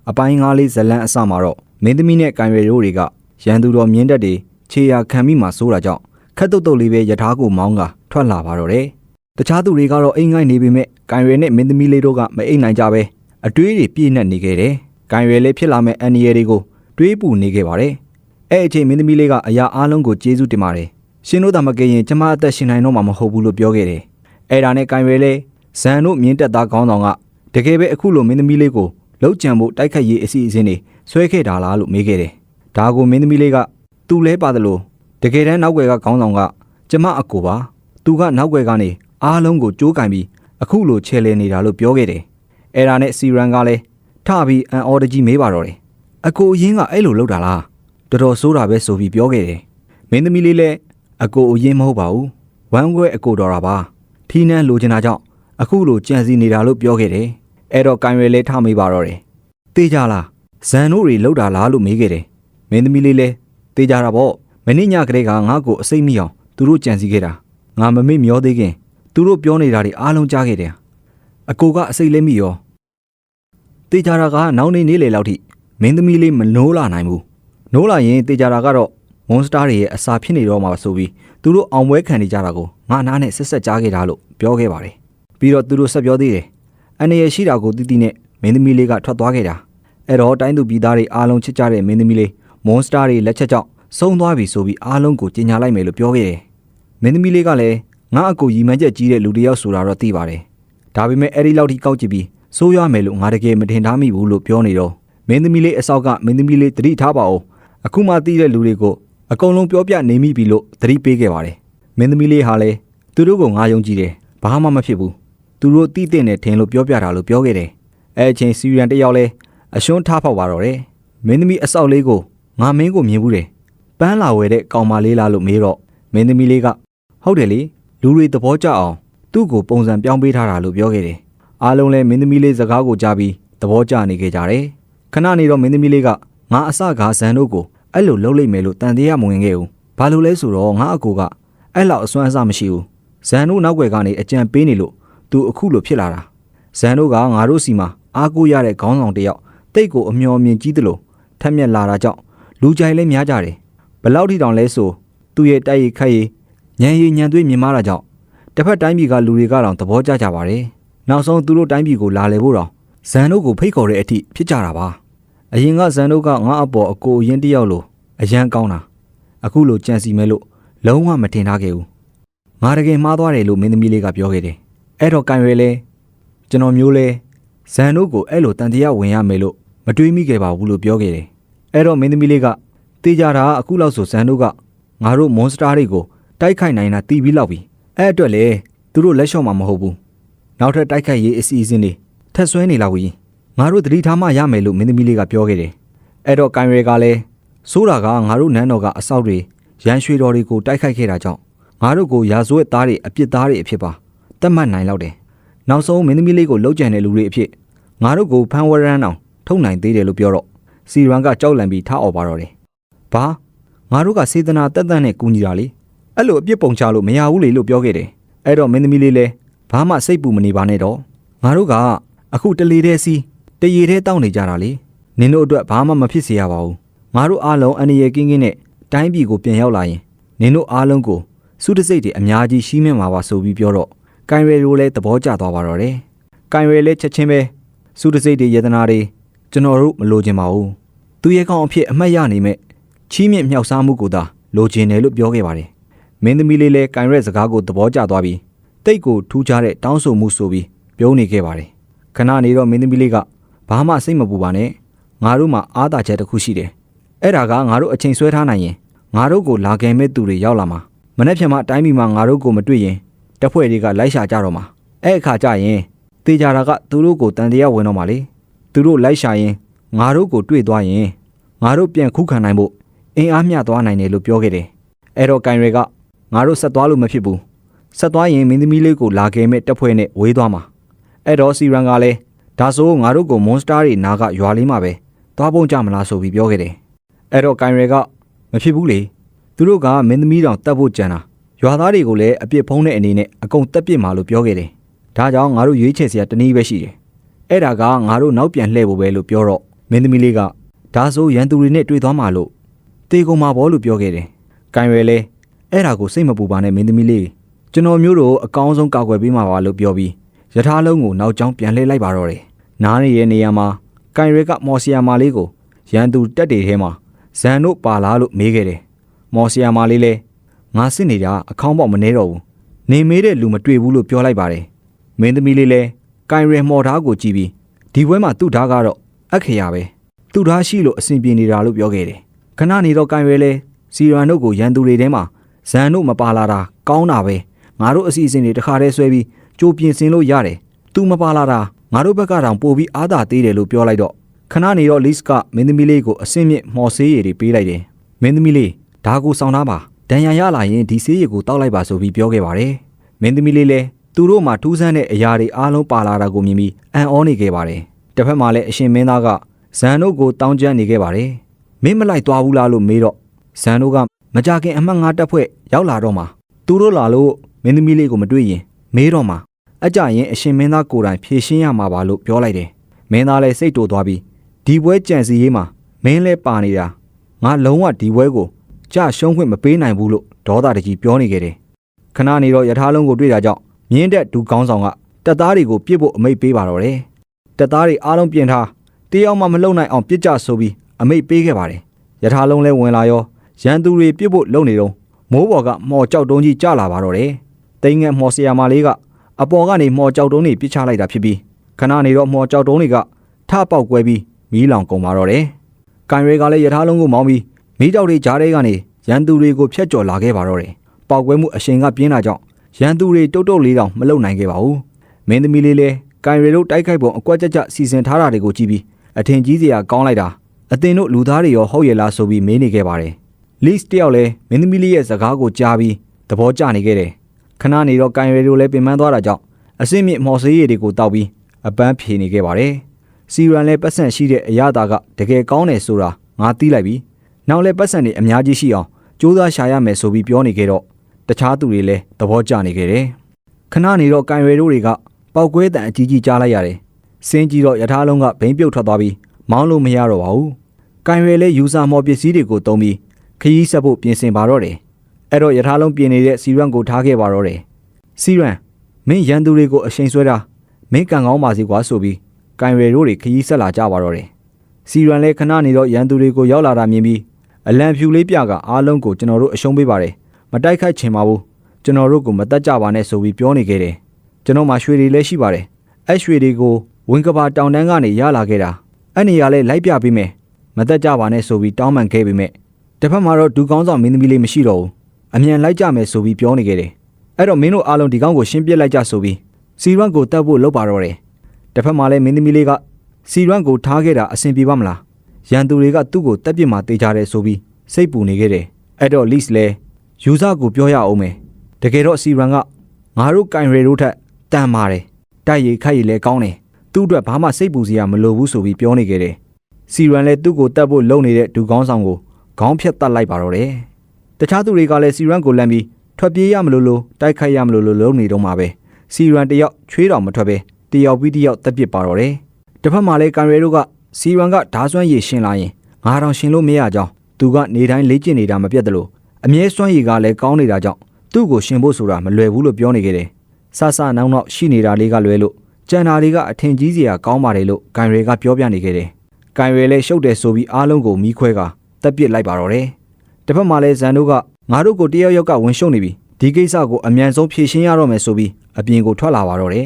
အပိုင်းငါးလေးဇလန်းအစမှာတော့မင်းသမီးနဲ့ကံရွယ်တို့တွေကရန်သူတော်မြင်းတက်တွေခြေရာခံမိမှစိုးတာကြောင့်ခက်တုတ်တုတ်လေးပဲယထာကိုမောင်းကထွက်လာပါတော့တယ်။တခြားသူတွေကတော့အိမ်ငိုင်းနေပေမဲ့ကံရွယ်နဲ့မင်းသမီးလေးတို့ကမအိမ်နိုင်ကြပဲအတွေးတွေပြည့်နှက်နေခဲ့တယ်။ကံရွယ်လေးဖြစ်လာမဲ့အန်နီရယ်တွေကိုတွေးပူနေခဲ့ပါတယ်။အဲ့အချိန်မင်းသမီးလေးကအရာအားလုံးကိုကျေးဇူးတင်ပါတယ်။ရှင်တို့သာမကရင်ကျမအသက်ရှင်နိုင်တော့မှာမဟုတ်ဘူးလို့ပြောခဲ့တယ်။အဲ့ဒါနဲ့ကံရွယ်လေးဇန်တို့မြင်းတက်သားခေါင်းဆောင်ကတကယ်ပဲအခုလိုမင်းသမီးလေးကိုလှုပ်ကြံဖို့တိုက်ခတ်ရေးအစီအစဉ်တွေဆွဲခဲ့တာလားလို့မေးခဲ့တယ်။ဒါကိုမင်းသမီးလေးကသူ့လဲပါတယ်လို့တကယ်တမ်းနောက်ွယ်ကခေါင်းဆောင်ကကျမအကိုပါသူကနောက်ွယ်ကနေအားလုံးကိုကြိုးကင်ပြီးအခုလိုချဲလဲနေတာလို့ပြောခဲ့တယ်။အဲ့ဒါနဲ့စီရန်ကလည်းထပြီးအန်အော်တကြီးမေးပါတော့တယ်။အကိုအရင်ကအဲ့လိုလုပ်တာလားတော်တော်ဆိုးတာပဲဆိုပြီးပြောခဲ့တယ်။မင်းသမီးလေးလည်းအကိုအရင်မဟုတ်ပါဘူးဝမ်းခွဲအကိုတော်တာပါထီးနှန်းလိုချင်တာကြောင့်အခုလိုကြံစီနေတာလို့ပြောခဲ့တယ်။အဲ့တော့ကံရွယ်လဲထမေးပါတော့တယ်။တေးကြလားဇန်တို့တွေလောက်တာလားလို့မေးခဲ့တယ်။မင်းသမီးလေးလည်းတေးကြတာပေါ့မနေ့ညကလေးကငါ့ကိုအစိတ်မိအောင်သူတို့ကြံစီခဲ့တာငါမမေ့မျောသေးခင်သူတို့ပြောနေတာတွေအားလုံးကြားခဲ့တယ်။အကိုကအစိတ်လေးမိရောတေးကြတာကနောက်နေ့လေလောက်ထိမင်းသမီးလေးမနိုးလာနိုင်ဘူး။နိုးလာရင်တေးကြတာကတော့မွန်စတာတွေရဲ့အစာဖြစ်နေတော့မှာဆိုပြီးသူတို့အောင်ပွဲခံနေကြတာကိုငါနားနဲ့ဆက်ဆက်ကြားခဲ့တာလို့ပြောခဲ့ပါတယ်။ပြီးတော့သူတို့ဆက်ပြောသေးတယ်။အနေရရှိတာကိုတီးတီးနဲ့မင်းသမီးလေးကထွက်သွားခဲ့တာ။အဲ့တော့တိုင်းသူပြည်သားတွေအားလုံးချစ်ကြတဲ့မင်းသမီးလေးမွန်စတာတွေလက်ချက်ကြောင့်ဆုံးသွားပြီဆိုပြီးအားလုံးကိုကြေညာလိုက်မယ်လို့ပြောခဲ့တယ်။မင်းသမီးလေးကလည်းငါအကိုရီမှန်းချက်ကြီးတဲ့လူတစ်ယောက်ဆိုတာတော့သိပါတယ်။ဒါပေမဲ့အဲ့ဒီလောက်ထိကောက်ကြည့်ပြီးစိုးရမယ်လို့ငါတကယ်မထင်ထားမိဘူးလို့ပြောနေတော့မင်းသမီးလေးအဆောက်ကမင်းသမီးလေးတတိထားပါဦးအခုမှသိတဲ့လူတွေကိုအကုန်လုံးပြောပြနေမိပြီလို့တတိပေးခဲ့ပါတယ်။မင်းသမီးလေးဟာလည်းသူတို့ကိုငါယုံကြည်တယ်ဘာမှမဖြစ်ဘူးသူတို့တိတဲ့နဲ့ထင်လို့ပြောပြတာလို့ပြောခဲ့တယ်။အဲ့အချိန်စီရန်တယောက်လဲအရှုံးထားဖောက်ပါတော့တယ်။မင်းသမီးအဆောက်လေးကိုငါမင်းကိုမြင်ဘူးတယ်ပန်းလာဝဲတဲ့ကောင်မလေးလားလို့မေးတော့မင်းသမီးလေးကဟုတ်တယ်လေလူတွေသဘောကျအောင်သူ့ကိုပုံစံပြောင်းပေးထားတာလို့ပြောခဲ့တယ်။အားလုံးလဲမင်းသမီးလေးစကားကိုကြားပြီးသဘောကျနေခဲ့ကြတယ်။ခဏနေတော့မင်းသမီးလေးကငါအစကားဇန်တို့ကိုအဲ့လိုလှုပ်လိုက်မယ်လို့တန်တရားမဝင်ခဲ့ဘူး။ဘာလို့လဲဆိုတော့ငါအကိုကအဲ့လောက်အစွမ်းအစမရှိဘူး။ဇန်တို့နောက်ွယ်ကနေအကြံပေးနေလို့သူအခုလိုဖြစ်လာတာ။ဇန်တို့ကငါတို့စီမှာအားကိုးရတဲ့ခေါင်းဆောင်တစ်ယောက်တိတ်ကိုအမျော်မြင်ကြီးသလိုထက်မြက်လာတာကြောင့်လူကြိုက်လဲများကြတယ်။ဘလောက်ထိတောင်လဲဆိုသူ့ရဲ့တိုက်ရိုက်ခတ်ရည်ညံရည်ညံသွေးမြင်မာတာကြောင့်တစ်ဖက်တိုင်းပြည်ကလူတွေကတော့သဘောကျကြပါတယ်။နောက်ဆုံးသူတို့တိုင်းပြည်ကိုလာလေဖို့တော့ဇန်တို့ကိုဖိတ်ခေါ်တဲ့အထိဖြစ်ကြတာပါ။အရင်ကဇန်တို့ကငါအပေါ်အကိုအရင်တယောက်လိုအရန်ကောင်းတာအခုလိုကြံစီမဲလို့လုံးဝမထင်ထားခဲ့ဘူး။ငါတကယ်မှားသွားတယ်လို့မင်းသမီးလေးကပြောခဲ့တယ်။အဲ့တော့ကံရွယ်လဲကျွန်တော်မျိုးလဲဇန်တို့ကိုအဲ့လိုတန်တရားဝင်ရမယ်လို့မတွေးမိခဲ့ပါဘူးလို့ပြောခဲ့တယ်။အဲ့တော့မင်းသမီးလေးကတေးကြတာအခုလောက်ဆိုဇန်တို့ကငါတို့မွန်စတာတွေကိုတိုက်ခိုက်နိုင်တာတီးပြီးလောက်ပြီအဲ့အတွက်လေသူတို့လက်လျှော့မှာမဟုတ်ဘူးနောက်ထပ်တိုက်ခိုက်ရေးအစီအစဉ်တွေထပ်ဆွဲနေလောက်ပြီငါတို့သတိထားမှရမယ်လို့မင်းသမီးလေးကပြောခဲ့တယ်အဲ့တော့ကန်ရွယ်ကလည်းဆိုးတာကငါတို့နန်းတော်ကအဆောက်တွေရန်ရွှေတော်တွေကိုတိုက်ခိုက်ခဲ့တာကြောင့်ငါတို့ကိုရာဇဝတ်သားတွေအပြစ်သားတွေအဖြစ်ပါတတ်မှတ်နိုင်လောက်တယ်နောက်ဆုံးမင်းသမီးလေးကိုလှုပ်ကြံတဲ့လူတွေအဖြစ်ငါတို့ကိုဖမ်းဝရမ်းအောင်ထုတ်နိုင်သေးတယ်လို့ပြောတော့စီရန်ကကြောက်လန့်ပြီးထားអော်ပါတော့တယ်ဘာငါတို့ကစေတနာတက်တက်နဲ့ကူညီတာလေအဲ့လိုအပြစ်ပုံချလို့မရဘူးလေလို့ပြောခဲ့တယ်အဲ့တော့မင်းသမီးလေးလည်းဘာမှစိတ်ပူမနေပါနဲ့တော့ငါတို့ကအခုတလေတဲ့စီတရေတဲ့တောင်းနေကြတာလေနင်တို့အတွက်ဘာမှမဖြစ်စေရပါဘူးငါတို့အားလုံးအန္တရာယ်ကင်းကင်းနဲ့တိုင်းပြည်ကိုပြန်ရောက်လာရင်နင်တို့အားလုံးကိုစုတစိတ်တွေအများကြီးရှိမြင့်မှာပါဆိုပြီးပြောတော့ကန်ရွယ်လိုလည်းသဘောကျသွားပါတော့တယ်ကန်ရွယ်လည်းချက်ချင်းပဲစုတစိတ်တွေယေသနာတွေကျွန်တော်တို့မလိုချင်ပါဘူးသူရဲ့ကောင်အဖြစ်အမှတ်ရနေမဲ့ချီးမြှင့်မြောက်စားမှုကိုသာလိုချင်တယ်လို့ပြောခဲ့ပါတယ်မင်းသမီးလေးလည်းကန်ရွယ်စကားကိုသဘောကျသွားပြီးတိတ်ကိုထူးခြားတဲ့တောင်းဆိုမှုဆိုပြီးပြောနေခဲ့ပါတယ်ခဏနေတော့မင်းသမီးလေးကဘာမှစိတ်မပူပါနဲ့ငါတို့မှာအားသာချက်တစ်ခုရှိတယ်အဲ့ဒါကငါတို့အချိန်ဆွဲထားနိုင်ရင်ငါတို့ကိုလာခဲ့မဲ့သူတွေရောက်လာမှာမနေ့ဖြန်မှတိုင်းပြည်မှာငါတို့ကိုမတွေ့ရင်တပ်ဖွဲ့တွေကလိုက်ရှာကြတော့မှာအဲ့အခါကျရင်တေချာတာကသူတို့ကိုတန်တရားဝင်တော့မှာလေသူတို့လိုက်ရှာရင်ငါတို့ကိုတွေ့သွားရင်ငါတို့ပြန်ခုခံနိုင်ဖို့အင်အားမျှသွားနိုင်တယ်လို့ပြောခဲ့တယ်အဲ့တော့ကန်ရွယ်ကငါတို့ဆက်သွားလို့မဖြစ်ဘူးဆက်သွားရင်မင်းသမီးလေးကိုလာခဲ့မဲ့တပ်ဖွဲ့နဲ့ဝေးသွားမှာအဲ့တော့စီရန်ကလည်းဒါဆိုငါတို့ကိုမွန်စတာတွေနာကရွာလေးမှာပဲသွားပုံကြမလားဆိုပြီးပြောခဲ့တယ်အဲ့တော့ကန်ရွယ်ကမဖြစ်ဘူးလေသူတို့ကမင်းသမီးတောင်တတ်ဖို့ကြံတာရွာသားတွေကိုလည်းအပြစ်ဖုံးတဲ့အနေနဲ့အကုန်တက်ပစ်မှာလို့ပြောခဲ့တယ်ဒါကြောင့်ငါတို့ရွေးချယ်စရာတနည်းပဲရှိတယ်အဲ့ဒါကငါတို့နောက်ပြန်လှည့်ဖို့ပဲလို့ပြောတော့မ မင်းသမီးလေးကဒါဆိုရန်သူတွေနဲ့တွေ့သွားမှလို့တေကုံမှာဘောလို့ပြောခဲ့တယ်။ကိုင်ရွယ်လဲအဲ့ဒါကိုစိတ်မပူပါနဲ့မင်းသမီးလေးကျွန်တော်မျိုးတို့အကောင်းဆုံးကာကွယ်ပေးမှာပါလို့ပြောပြီးယထာလုံးကိုနောက်ကျောင်းပြန်လှည့်လိုက်ပါတော့တယ်။နားနေတဲ့နေရာမှာကိုင်ရွယ်ကမော်ဆီယာမာလေးကိုရန်သူတက်တွေထဲမှာဇန်တို့ပါလာလို့မေးခဲ့တယ်။မော်ဆီယာမာလေးလဲငါစစ်နေတာအခေါင်းပေါက်မနေတော့ဘူး။နေမေးတဲ့လူမတွေ့ဘူးလို့ပြောလိုက်ပါတယ်။မင်းသမီးလေးလဲကိုင်ရွယ်မော်ဓားကိုကြည့်ပြီးဒီဘွဲမှာသူ့ဓားကတော့အခရာပဲသူ့ဓားရှိလို့အဆင်ပြေနေတာလို့ပြောခဲ့တယ်ခဏနေတော့ကိုင်ရွယ်လဲစီရန်တို့ကိုရန်သူတွေထဲမှာဇန်တို့မပါလာတာကောင်းတာပဲငါတို့အစီအစဉ်တွေတခါတည်းဆွဲပြီးကြိုးပြင်ဆင်လို့ရတယ်သူမပါလာတာငါတို့ဘက်ကတောင်ပို့ပြီးအားသာသေးတယ်လို့ပြောလိုက်တော့ခဏနေတော့လစ်ကမင်းသမီးလေးကိုအဆင့်မြင့်မော်ဆေးရည်တွေပေးလိုက်တယ်မင်းသမီးလေးဒါကိုစောင်းသားပါဒဏ်ရာရလာရင်ဒီဆေးရည်ကိုတောက်လိုက်ပါဆိုပြီးပြောခဲ့ပါတယ်မင်းသမီးလေးလဲသူတို့မှထူးဆန်းတဲ့အရာတွေအားလုံးပါလာတာကိုမြင်ပြီးအံ့ဩနေခဲ့ပါတယ်တစ်ဖက်မှာလည်းအရှင်မင်းသားကဇန်တို့ကိုတောင်းကျမ်းနေခဲ့ပါတယ်မင်းမလိုက်သွားဘူးလားလို့မေးတော့ဇန်တို့ကမကြခင်အမှတ်9တပ်ဖွဲ့ရောက်လာတော့မှသူတို့လာလို့မင်းသမီးလေးကိုမတွေ့ရင်မေးတော့မှအကြရင်အရှင်မင်းသားကိုယ်တိုင်ဖြေရှင်းရမှာပါလို့ပြောလိုက်တယ်မင်းသားလည်းစိတ်တိုသွားပြီးဒီပွဲကြံစီရေးမှာမင်းလဲပါနေတာငါလုံးဝဒီပွဲကိုကြရှုံးခွင့်မပေးနိုင်ဘူးလို့ဒေါသတကြီးပြောနေခဲ့တယ်ခဏနေတော့ယထာလုံးကိုတွေ့တာကြောင့်မြင်းတက်ဒူကောင်းဆောင်ကတပ်သားတွေကိုပြစ်ဖို့အမိန့်ပေးပါတော့တယ်တပ်သားတွေအားလုံးပြင်ထားတယောက်မှမလုံနိုင်အောင်ပြစ်ကြဆိုပြီးအမိန့်ပေးခဲ့ပါတယ်ယထာလုံးလဲဝင်လာရောရန်သူတွေပြစ်ဖို့လုံနေတော့မိုးပေါ်ကမော်ကြောက်တုံးကြီးကျလာပါတော့တယ်တိန်ငယ်မော်ဆီယာမာလေးကအပေါ်ကနေမော်ကြောက်တုံးတွေပြစ်ချလိုက်တာဖြစ်ပြီးခဏနေတော့မော်ကြောက်တုံးတွေကထပေါက်ကွဲပြီးမီးလောင်ကုန်ပါတော့တယ်ကန်ရဲကလည်းယထာလုံးကိုမောင်းပြီးမီးကြောက်တွေကြားထဲကနေရန်သူတွေကိုဖျက်ကျော်လာခဲ့ပါတော့တယ်ပေါက်ကွဲမှုအရှိန်ကပြင်းလာကြောင့်ရန်သူတွေတုတ်တုတ်လေးတောင်မလုံနိုင်ခဲ့ပါဘူးမင်းသမီးလေးလည်းကန်ရဲတို့တိုက်ခိုက်ပုံအကွက်ကြကြစီစဉ်ထားတာတွေကိုကြည့်ပြီးအထင်ကြီးစရာကောင်းလိုက်တာအသင်တို့လူသားတွေရောဟုတ်ရဲ့လားဆိုပြီးမေးနေခဲ့ပါတယ်လစ်တယောက်လည်းမင်းသမီးလေးရဲ့စကားကိုကြားပြီးသဘောကျနေခဲ့တယ်ခဏနေတော့ကန်ရဲတို့လည်းပင်ပန်းသွားတာကြောင့်အစစ်မြင့်မော်ဆေးရည်တွေကိုတောက်ပြီးအပန်းဖြေနေခဲ့ပါတယ်စီရန်လည်းပတ်စံရှိတဲ့အရာတာကတကယ်ကောင်းတယ်ဆိုတာငါသိလိုက်ပြီနောက်လည်းပတ်စံတွေအများကြီးရှိအောင်ကြိုးစားရှာရမယ်ဆိုပြီးပြောနေခဲ့တော့တခြားသူတွေလည်းသဘောကျနေခဲ့တယ်ခဏနေတော့ကန်ရဲတို့တွေကပေါက်ကွဲတံအကြီးကြီးကြားလိုက်ရတယ်စင်းကြီးတော့ယထာလုံးကဘိန်းပြုတ်ထွက်သွားပြီးမောင်းလို့မရတော့ပါဘူးကန်ရဲလည်းယူဆမော်ပစ္စည်းတွေကိုတုံးပြီးခရီးဆက်ဖို့ပြင်ဆင်ပါတော့တယ်အဲ့တော့ယထာလုံးပြင်နေတဲ့စီရန်ကိုထားခဲ့ပါတော့တယ်စီရန်မင်းရန်သူတွေကိုအရှိန်ဆွဲတာမင်းကန်ကောင်းပါစီကွာဆိုပြီးကန်ရဲတို့တွေခရီးဆက်လာကြပါတော့တယ်စီရန်လည်းခဏနေတော့ရန်သူတွေကိုရောက်လာတာမြင်ပြီးအလံဖြူလေးပြကအားလုံးကိုကျွန်တော်တို့အရှုံးပေးပါတယ်မတိုက်ခိုက်ချင်ပါဘူးကျွန်တော်တို့ကိုမတတ်ကြပါနဲ့ဆိုပြီးပြောနေခဲ့တယ်ကျွန်တော်မှရွှေတွေလည်းရှိပါတယ်အဲ့ရွှေတွေကိုဝင်ကဘာတောင်တန်းကနေရလာခဲ့တာအဲ့နေရာလဲလိုက်ပြပေးမယ်မတတ်ကြပါနဲ့ဆိုပြီးတောင်းပန်ခဲ့ပေမဲ့တစ်ဖက်မှာတော့ဒူကောင်းဆောင်မင်းသမီးလေးမရှိတော့ဘူးအမြန်လိုက်ကြမယ်ဆိုပြီးပြောနေခဲ့တယ်အဲ့တော့မင်းတို့အားလုံးဒီကောင်းကိုရှင်းပြလိုက်ကြဆိုပြီးစီရန်ကိုတတ်ဖို့လုပ်ပါတော့တယ်တစ်ဖက်မှာလဲမင်းသမီးလေးကစီရန်ကိုထားခဲ့တာအဆင်ပြေပါမလားရန်သူတွေကသူ့ကိုတက်ပြစ်မှတေးကြတယ်ဆိုပြီးစိတ်ပူနေခဲ့တယ်အဲ့တော့လစ်လဲယူဆကိုပြောရအောင်မယ်တကယ်တော့စီရန်ကငါတို့ကန်ရဲတို့ထက်တန်ပါတယ်တိုက်ရိုက်ခိုက်ရည်လဲကောင်းတယ်သူ့အတွက်ဘာမှစိတ်ပူစရာမလိုဘူးဆိုပြီးပြောနေခဲ့တယ်စီရန်လည်းသူ့ကိုတတ်ဖို့လုပ်နေတဲ့ဒူကောင်းဆောင်ကိုခေါင်းဖြတ်တတ်လိုက်ပါတော့တယ်တခြားသူတွေကလည်းစီရန်ကိုလမ်းပြီးထွက်ပြေးရမလို့လို့တိုက်ခိုက်ရမလို့လို့လုပ်နေတော့မှာပဲစီရန်တယောက်ချွေးတော်မထွက်ပဲတယောက်ပြီးတယောက်တက်ပစ်ပါတော့တယ်တစ်ဖက်မှာလည်းကန်ရဲတို့ကစီရန်ကဓာစွမ်းရည်ရှင်လာရင်ငါတောင်ရှင်လို့မရကြောင်းသူကနေတိုင်းလေ့ကျင့်နေတာမပြတ်တယ်လို့အမြဲစွမ်းရည်ကလည်းကောင်းနေတာကြောင့်သူ့ကိုရှင်ဖို့ဆိုတာမလွယ်ဘူးလို့ပြောနေခဲ့တယ်ဆဆနောက်နောက်ရှိနေတာလေးကလွဲလို့ကျန်တာတွေကအထင်ကြီးစရာကောင်းပါတယ်လို့ကန်ရဲကပြောပြနေခဲ့တယ်ကန်ရဲလည်းရှုပ်တယ်ဆိုပြီးအားလုံးကိုမီးခွဲကတက်ပစ်လိုက်ပါတော့တယ်တစ်ဖက်မှာလည်းဇန်တို့ကငါတို့ကိုတယောက်ယောက်ကဝင်ရှုံနေပြီဒီကိစ္စကိုအမြန်ဆုံးဖြေရှင်းရတော့မယ်ဆိုပြီးအပြင်ကိုထွက်လာပါတော့တယ်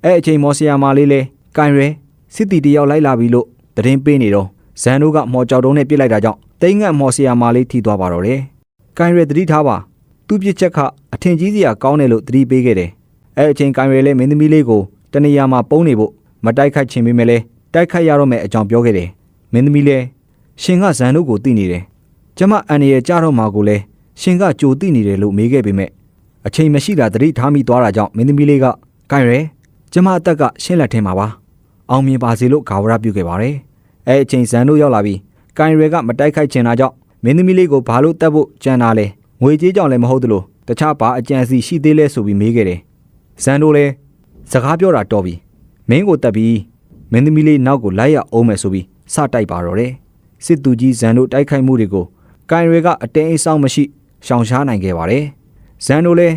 အဲ့အချိန်မော်ဆီယာမာလေးလဲကန်ရဲစစ်တီတယောက်လိုက်လာပြီလို့သတင်းပေးနေတော့ဇန်တို့ကမော်ကြောက်တုံးနဲ့ပြစ်လိုက်တာကြောင့်တိန်ငတ်မော်ဆီယာမာလေးထိသွားပါတော့တယ်ကန်ရဲသတိထားပါသူ့ပြစ်ချက်ကအထင်ကြီးစရာကောင်းတယ်လို့သတိပေးခဲ့တယ်အဲ့အချိန်ကန်ရဲလဲမင်းသမီးလေးကိုတနေရာမှာပုံနေဖို့မတိုက်ခိုက်ချင်ပေမဲ့လဲတိုက်ခိုက်ရတော့မယ်အကြောင်းပြောခဲ့တယ်မင်းသမီးလဲရှင်ကဇန်တို့ကိုသိနေတယ်ကျမအန်ရဲ့ကြတော့မှာကိုလဲရှင်ကကြိုသိနေတယ်လို့မေးခဲ့ပေမဲ့အချိန်မရှိတာသတိထားမိသွားတာကြောင့်မင်းသမီးလေးကကန်ရဲကျမအသက်ကရှင်းလက်ထင်ပါပါအောင်မြင်ပါစေလို့ဂါဝရပြုခဲ့ပါတယ်အဲ့အချိန်ဇန်တို့ရောက်လာပြီးကန်ရဲကမတိုက်ခိုက်ချင်တာကြောင့်မင်းသမီးလေးကိုဘာလို့တတ်ဖို့ကြံတာလဲငွေကြေးကြောင့်လည်းမဟုတ်သလိုတခြားဘာအကြံစီရှိသေးလဲဆိုပြီးမေးခဲ့တယ်ဇန်တို့လည်းစကားပြောတာတော်ပြီမင်းကိုတက်ပြီးမင်းသမီးလေးနောက်ကိုလိုက်ရအောင်မယ်ဆိုပြီး စတိုက်ပါတော့တယ်စစ်သူကြီးဇန်တို့တိုက်ခိုက်မှုတွေကိုကိုင်ရဲကအတင်းအဆောင်မရှိရှောင်ရှားနိုင်ခဲ့ပါတယ်ဇန်တို့လည်း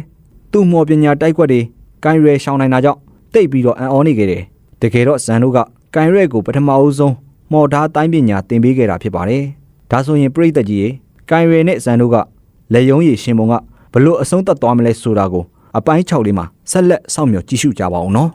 သူ့မော်ပညာတိုက်ကွက်တွေကိုင်ရဲရှောင်နိုင်တာကြောင့်တိတ်ပြီးတော့အံ့ဩနေခဲ့တယ်တကယ်တော့ဇန်တို့ကကိုင်ရဲကိုပထမအဦးဆုံးမော်ဓာတိုင်းပညာသင်ပေးခဲ့တာဖြစ်ပါတယ်ဒါဆိုရင်ပြိတ္တကြီးရေကိုင်ရဲနဲ့ဇန်တို့ကလက်ယုံရည်ရှင်ပုံကဘလို့အဆုံးသတ်သွားမလဲဆိုတာကိုအပိုင်း6လေးမှာဆက်လက်စောင့်မျှော်ကြည့်ရှုကြပါအောင်နော်